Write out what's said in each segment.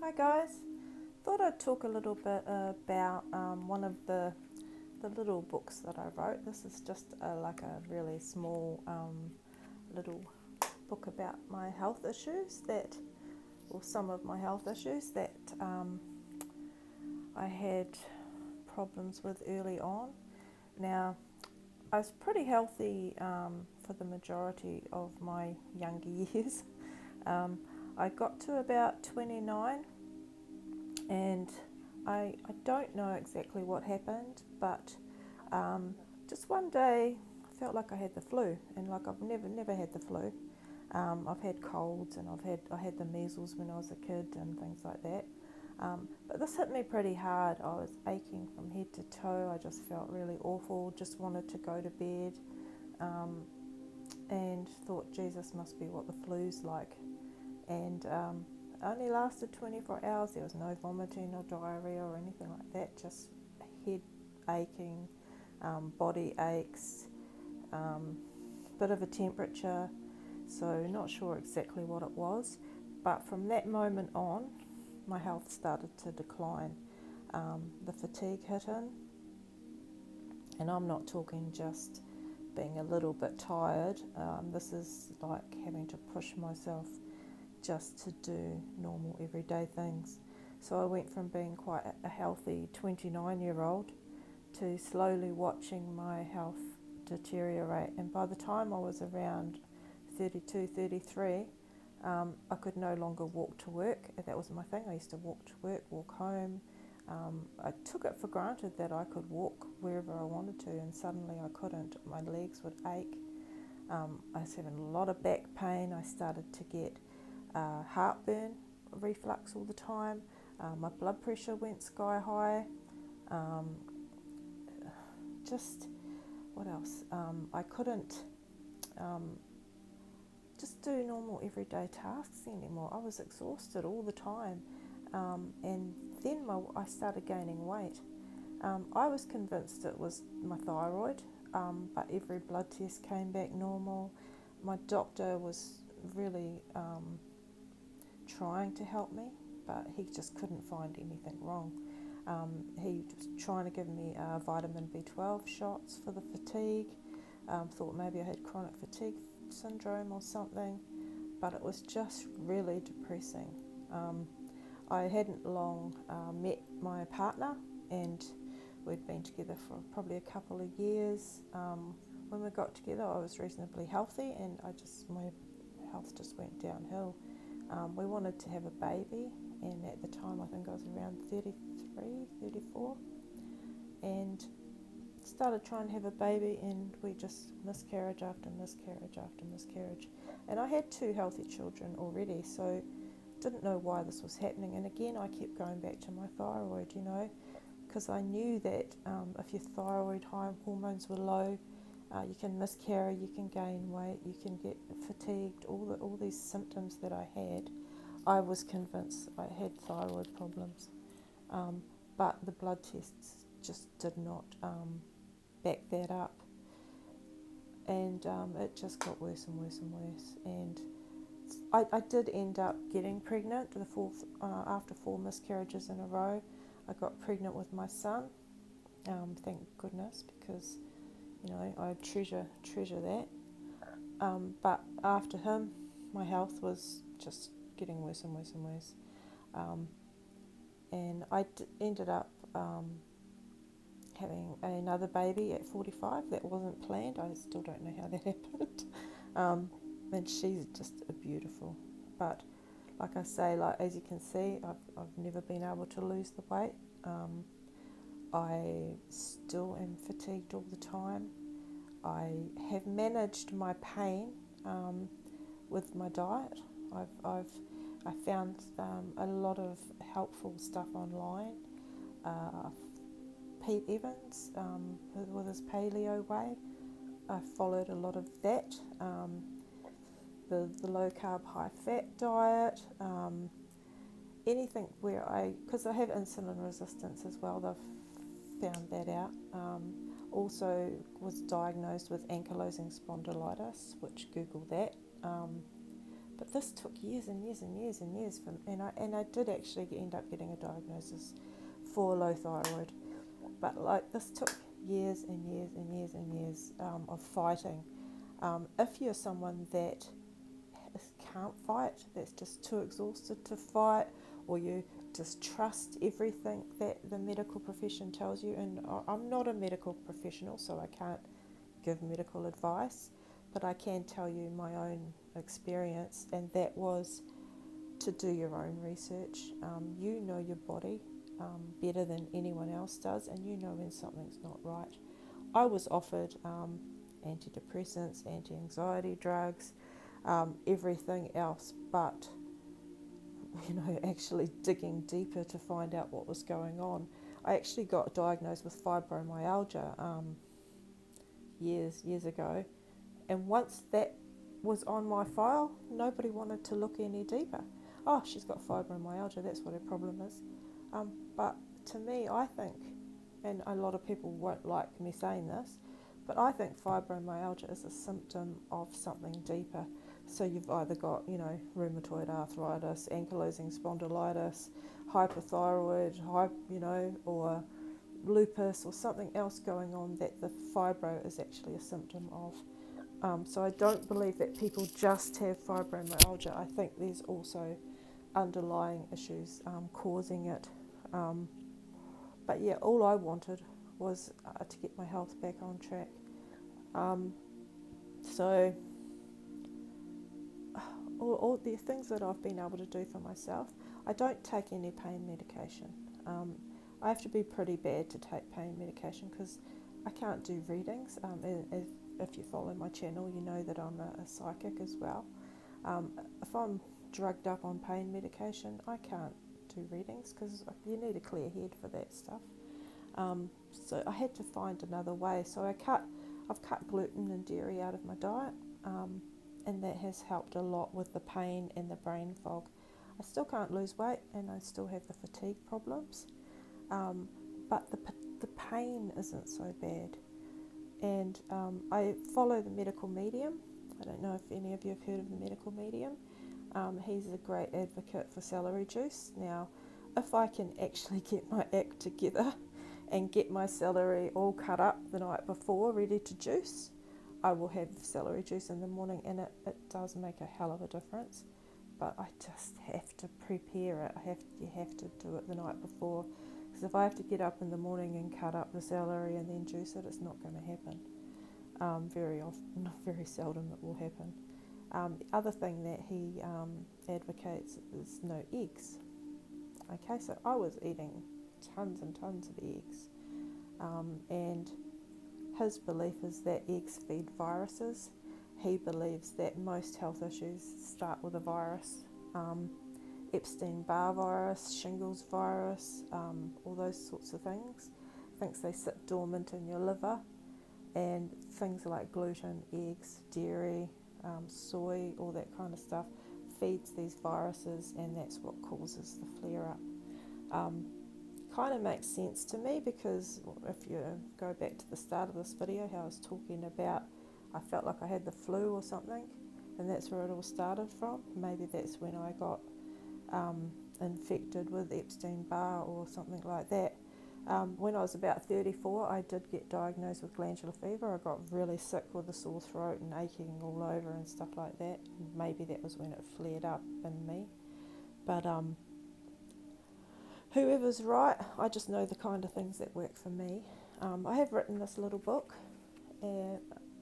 Hi guys, thought I'd talk a little bit about one of the little books that I wrote. This is just like a really small little book about my health issues or some of my health issues that I had problems with early on. Now, I was pretty healthy for the majority of my younger years. I got to about 29 and I don't know exactly what happened, but just one day I felt like I had the flu, and like I've never had the flu. I've had colds and I had the measles when I was a kid and things like that. But this hit me pretty hard. I was aching from head to toe. I just felt really awful. Just wanted to go to bed, and thought, Jesus, must be what the flu's like. And only lasted 24 hours. There was no vomiting or diarrhea or anything like that, just head aching, body aches, bit of a temperature, so not sure exactly what it was. But from that moment on, my health started to decline. The fatigue hit in, and I'm not talking just being a little bit tired. This is like having to push myself just to do normal everyday things. So I went from being quite a healthy 29-year-old to slowly watching my health deteriorate. And by the time I was around 32, 33, I could no longer walk to work. That was my thing. I used to walk to work, walk home. I took it for granted that I could walk wherever I wanted to, and suddenly I couldn't. My legs would ache. I was having a lot of back pain. I started to get heartburn, reflux all the time. My blood pressure went sky high. Just what else? I couldn't just do normal everyday tasks anymore. I was exhausted all the time, and then I started gaining weight. I was convinced it was my thyroid, but every blood test came back normal. My doctor was really trying to help me, but he just couldn't find anything wrong. He was trying to give me vitamin B12 shots for the fatigue. Thought maybe I had chronic fatigue syndrome or something, but it was just really depressing. I hadn't long met my partner, and we'd been together for probably a couple of years. When we got together, I was reasonably healthy, and my health just went downhill. We wanted to have a baby, and at the time I think I was around 33, 34, and started trying to have a baby, and we just miscarriage after miscarriage after miscarriage. And I had 2 healthy children already, so didn't know why this was happening. And again, I kept going back to my thyroid, because I knew that if your thyroid hormones were low, you can miscarry, you can gain weight, you can get fatigued, all these symptoms that I had. I was convinced I had thyroid problems, but the blood tests just did not back that up, and it just got worse and worse and worse. And I did end up getting pregnant after 4 miscarriages in a row. I got pregnant with my son, thank goodness, because I treasure that. But after him, my health was just getting worse and worse and worse. And I ended up having another baby at 45. That wasn't planned. I still don't know how that happened. And she's just beautiful. But like I say, as you can see, I've never been able to lose the weight. I still am fatigued all the time. I have managed my pain with my diet. I found a lot of helpful stuff online. Pete Evans with his paleo way, I followed a lot of that. The low carb, high fat diet. Anything because I have insulin resistance as well. They've found that out. Also was diagnosed with ankylosing spondylitis, which Google that. But this took years and years and years and years, and I did actually end up getting a diagnosis for low thyroid. But like this took years and years and years and years of fighting. If you're someone that can't fight, that's just too exhausted to fight, or you just trust everything that the medical profession tells you, and I'm not a medical professional, so I can't give medical advice, but I can tell you my own experience, and that was to do your own research. You know your body better than anyone else does, and you know when something's not right. I was offered antidepressants, anti-anxiety drugs, everything else, but actually digging deeper to find out what was going on. I actually got diagnosed with fibromyalgia years ago, and once that was on my file, nobody wanted to look any deeper. Oh, she's got fibromyalgia, that's what her problem is. But to me, I think, and a lot of people won't like me saying this, but I think fibromyalgia is a symptom of something deeper. So you've either got, rheumatoid arthritis, ankylosing spondylitis, hypothyroid, or lupus, or something else going on that the fibro is actually a symptom of. So I don't believe that people just have fibromyalgia. I think there's also underlying issues causing it. But yeah, all I wanted was to get my health back on track. So all the things that I've been able to do for myself, I don't take any pain medication. I have to be pretty bad to take pain medication because I can't do readings. If you follow my channel, you know that I'm a psychic as well. If I'm drugged up on pain medication, I can't do readings because you need a clear head for that stuff. So I had to find another way. So I've cut gluten and dairy out of my diet, and that has helped a lot with the pain and the brain fog. I still can't lose weight, and I still have the fatigue problems, but the pain isn't so bad. And I follow the medical medium. I don't know if any of you have heard of the medical medium. He's a great advocate for celery juice. Now, if I can actually get my act together and get my celery all cut up the night before, ready to juice, I will have celery juice in the morning, and it does make a hell of a difference. But I just have to prepare it. You have to do it the night before, because if I have to get up in the morning and cut up the celery and then juice it, it's not going to happen. Very seldom it will happen. The other thing that he advocates is no eggs. Okay, so I was eating tons and tons of eggs, and his belief is that eggs feed viruses. He believes that most health issues start with a virus. Epstein-Barr virus, shingles virus, all those sorts of things. Thinks they sit dormant in your liver, and things like gluten, eggs, dairy, soy, all that kind of stuff feeds these viruses, and that's what causes the flare-up. Kind of makes sense to me, because if you go back to the start of this video, how I was talking about I felt like I had the flu or something, and that's where it all started from. Maybe that's when I got infected with Epstein-Barr or something like that. When I was about 34, I did get diagnosed with glandular fever. I got really sick with a sore throat and aching all over and stuff like that. Maybe that was when it flared up in me. But whoever's right, I just know the kind of things that work for me. I have written this little book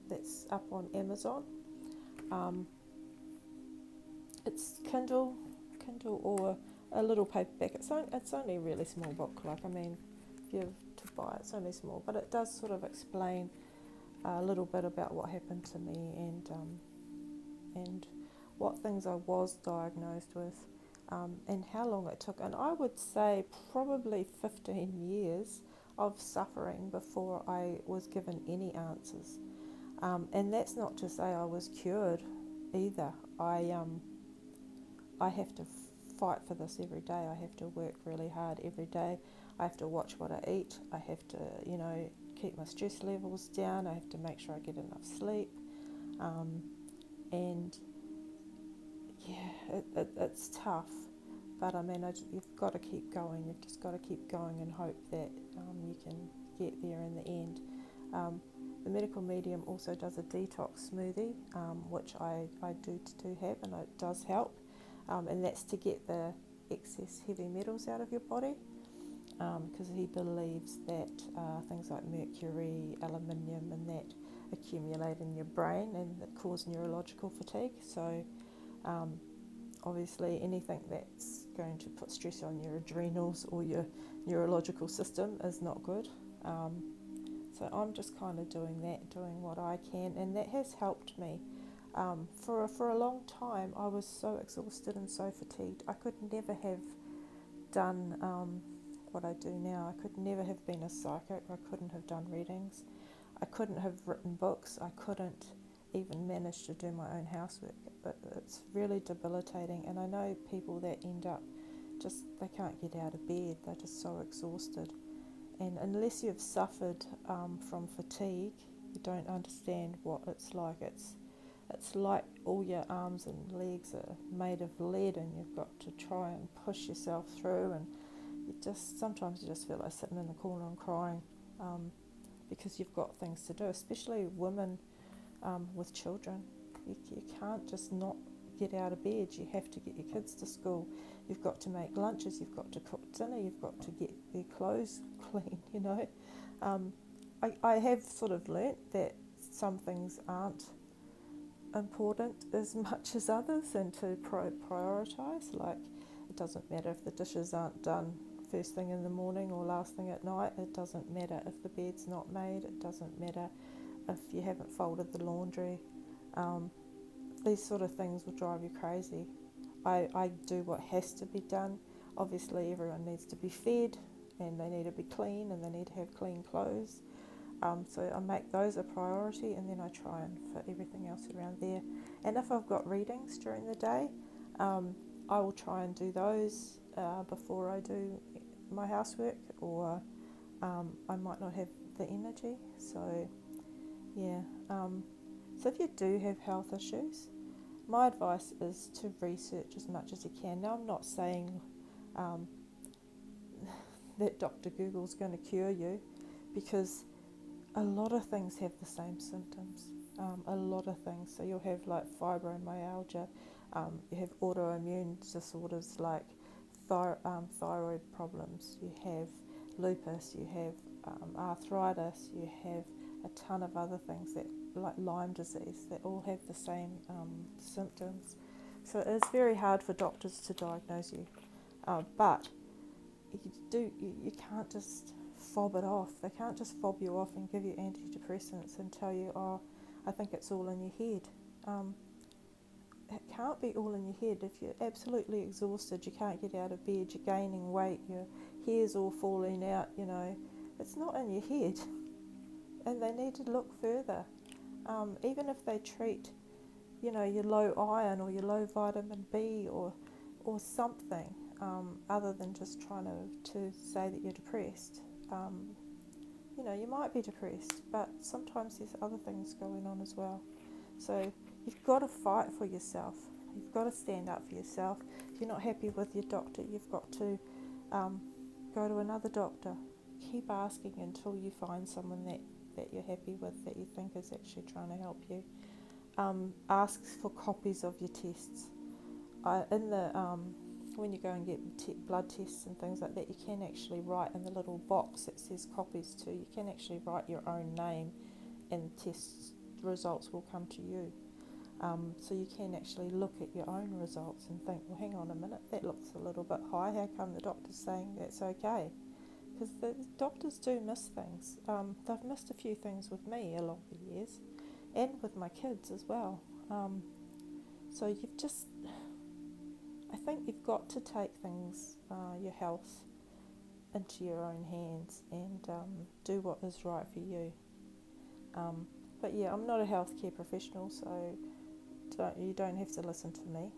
that's up on Amazon. It's Kindle or a little paperback. It's only a really small book. If you have to buy it, it's only small, but it does sort of explain a little bit about what happened to me and what things I was diagnosed with, and how long it took. And I would say probably 15 years of suffering before I was given any answers. And that's not to say I was cured either. I have to fight for this every day. I have to work really hard every day. I have to watch what I eat. I have to, keep my stress levels down. I have to make sure I get enough sleep. And it's tough, but I mean, you've got to keep going. You've just got to keep going and hope that you can get there in the end. The medical medium also does a detox smoothie, which I do have, and it does help. And that's to get the excess heavy metals out of your body, because he believes that things like mercury, aluminium, and that accumulate in your brain and that cause neurological fatigue. So obviously anything that's going to put stress on your adrenals or your neurological system is not good. So I'm just kind of doing what I can, and that has helped me. For a long time I was so exhausted and so fatigued. I could never have done what I do now. I could never have been a psychic. I couldn't have done readings. I couldn't have written books. I couldn't even manage to do my own housework. It's really debilitating, and I know people that end up they can't get out of bed. They're just so exhausted. And unless you've suffered from fatigue, you don't understand what it's like. It's like all your arms and legs are made of lead, and you've got to try and push yourself through, and sometimes you just feel like sitting in the corner and crying, because you've got things to do, especially women with children. You can't just not get out of bed. You have to get your kids to school. You've got to make lunches. You've got to cook dinner. You've got to get their clothes clean, I have sort of learnt that some things aren't important as much as others, and to prioritise. Like, it doesn't matter if the dishes aren't done first thing in the morning or last thing at night. It doesn't matter if the bed's not made. It doesn't matter if you haven't folded the laundry. These sort of things will drive you crazy. I do what has to be done. Obviously everyone needs to be fed, and they need to be clean, and they need to have clean clothes. So I make those a priority, and then I try and fit everything else around there. And if I've got readings during the day, I will try and do those before I do my housework, or I might not have the energy. So so if you do have health issues, my advice is to research as much as you can. Now, I'm not saying that Dr. Google's going to cure you, because a lot of things have the same symptoms, a lot of things. So you'll have like fibromyalgia, you have autoimmune disorders like thyroid problems, you have lupus, you have arthritis, you have a ton of other things that, like Lyme disease, that all have the same symptoms. So it's very hard for doctors to diagnose you, but you can't just fob it off. They can't just fob you off and give you antidepressants and tell you, oh, I think it's all in your head. It can't be all in your head. If you're absolutely exhausted, you can't get out of bed, you're gaining weight, your hair's all falling out, it's not in your head. And they need to look further. Even if they treat, your low iron or your low vitamin B or something, other than just trying to say that you're depressed. You might be depressed, but sometimes there's other things going on as well. So you've got to fight for yourself. You've got to stand up for yourself. If you're not happy with your doctor, you've got to go to another doctor. Keep asking until you find someone that you're happy with, that you think is actually trying to help you. Ask for copies of your tests. When you go and get blood tests and things like that, you can actually write in the little box that says copies to, you can actually write your own name, and test results will come to you. So you can actually look at your own results and think, well, hang on a minute, that looks a little bit high. How come the doctor's saying that's okay? Because the doctors do miss things. They've missed a few things with me along the years, and with my kids as well. So I think you've got to take things, your health, into your own hands, and do what is right for you. But yeah, I'm not a healthcare professional, so you don't have to listen to me.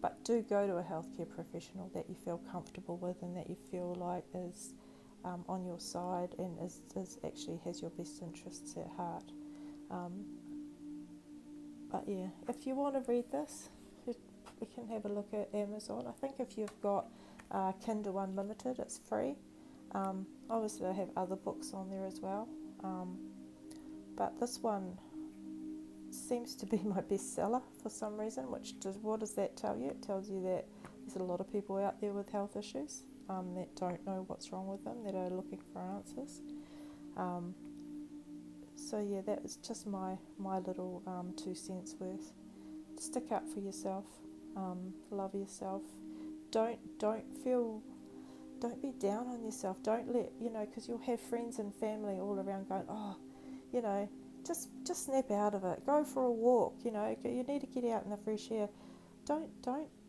But do go to a healthcare professional that you feel comfortable with, and that you feel like is on your side, and is actually has your best interests at heart. But yeah, if you want to read this, we can have a look at Amazon. I think if you've got Kindle Unlimited, it's free. Obviously, I have other books on there as well. But this one seems to be my bestseller for some reason, what does that tell you? It tells you that there's a lot of people out there with health issues that don't know what's wrong with them, that are looking for answers. So yeah, that was just my little 2 cents worth. Stick up for yourself, love yourself. Don't be down on yourself. Don't let, because you'll have friends and family all around going, oh, just snap out of it. Go for a walk. You need to get out in the fresh air. Don't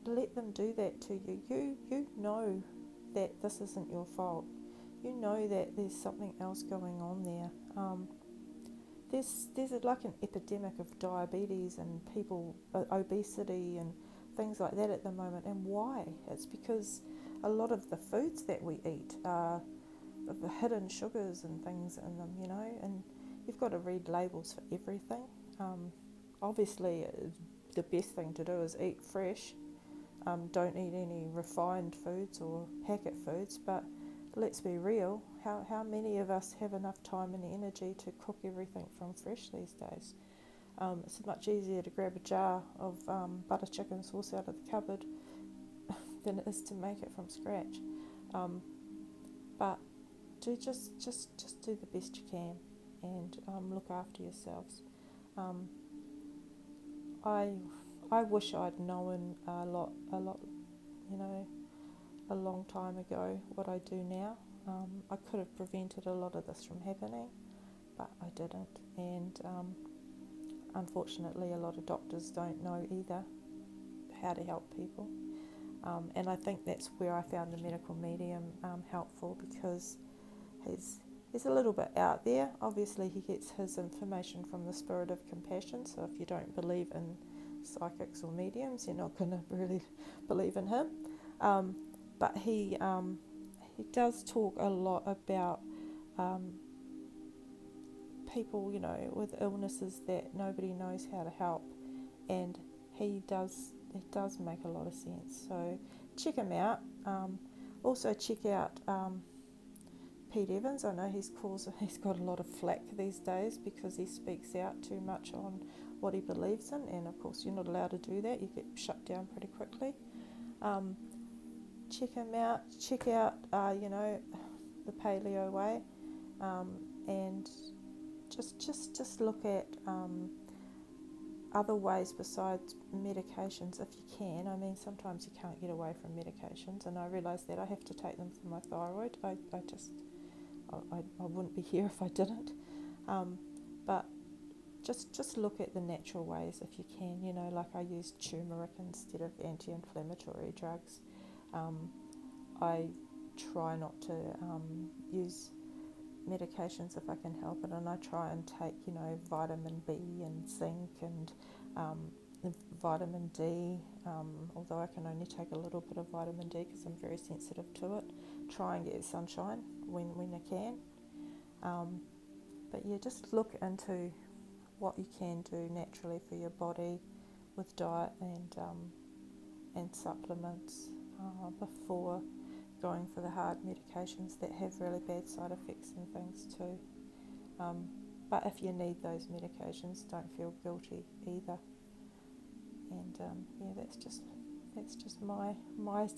let them do that to you. You know that this isn't your fault. You know that there's something else going on there. There's like an epidemic of diabetes and people obesity and things like that at the moment. And why? It's because a lot of the foods that we eat are the hidden sugars and things in them, and you've got to read labels for everything. Obviously, the best thing to do is eat fresh. Don't eat any refined foods or packet foods, but let's be real, how many of us have enough time and energy to cook everything from fresh these days? It's much easier to grab a jar of butter chicken sauce out of the cupboard than it is to make it from scratch. But do just do the best you can and look after yourselves. I wish I'd known a lot, a long time ago what I do now. I could have prevented a lot of this from happening, but I didn't. And unfortunately, a lot of doctors don't know either how to help people. And I think that's where I found the medical medium helpful, because he's a little bit out there. Obviously, he gets his information from the spirit of compassion, so if you don't believe in psychics or mediums, you're not going to really believe in him. But he does talk a lot about people, with illnesses that nobody knows how to help, and it does make a lot of sense. So check him out. Also check out Pete Evans. I know he's got a lot of flack these days because he speaks out too much on what he believes in, and of course you're not allowed to do that. You get shut down pretty quickly. Check him out. Check out the Paleo Way, and just look at other ways besides medications if you can. I mean, sometimes you can't get away from medications, and I realise that I have to take them for my thyroid. I wouldn't be here if I didn't. But just look at the natural ways if you can. Like I use turmeric instead of anti-inflammatory drugs. I try not to use medications if I can help it, and I try and take vitamin B and zinc and vitamin D, although I can only take a little bit of vitamin D because I'm very sensitive to it. Try and get sunshine when I can, but yeah, just look into what you can do naturally for your body with diet and supplements before going for the hard medications that have really bad side effects and things too. But if you need those medications, don't feel guilty either. And yeah, that's just my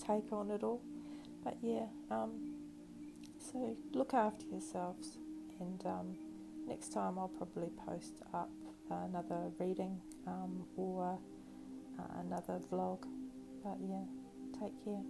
take on it all. But yeah, so look after yourselves, and next time I'll probably post up another reading or another vlog. But yeah, take care.